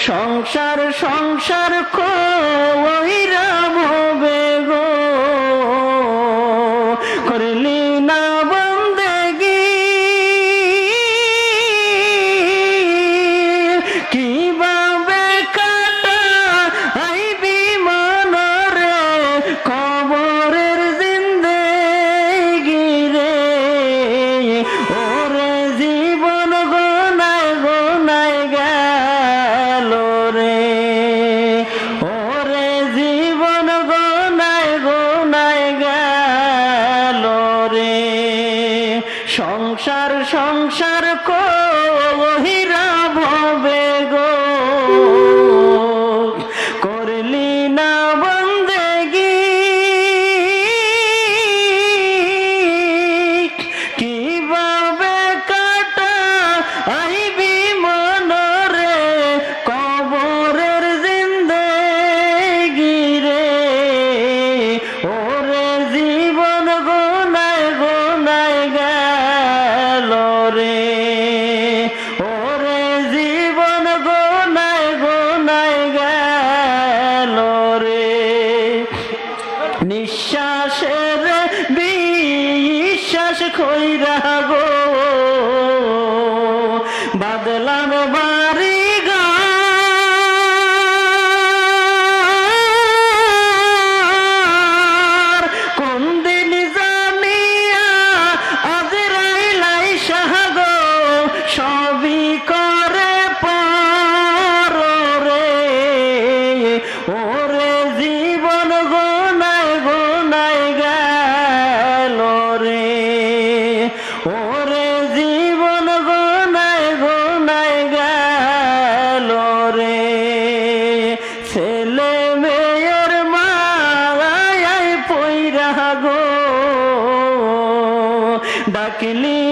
সংসার সংসার কইরা ভবে গো করলি না বন্দেগি কিভাবে কাটা আইবি মনরে কবরের জিন্দেগি রে ওরে জীবন গোনায় গোনায় গেল রে ওরে জীবন গোনায় গোনায় গেল রে সংসার সংসার কহিরা ভবে গো করলি না বন্দেগি কিভাবে কাটা আইবি মনরে কবরের জিন্দেগি রে ওরে জীবন গোনায় গোনায় গেল রে ওরে জীবন গোনায় গোনায় গেল রে নিঃশ্বাসের বিশ্বাস কইরা গো বাদলাম বাড়ি ঘর কোন দিন জানিয়া আজরাইলাই সাহাগো সবই করে পর রে ওরে জীবন গোনায় গোনায় গেল রে ওরে জীবন গোনায় গোনায় গেল রে ছেলে মেয়ের মায়ায় পইরা গো ডাকলি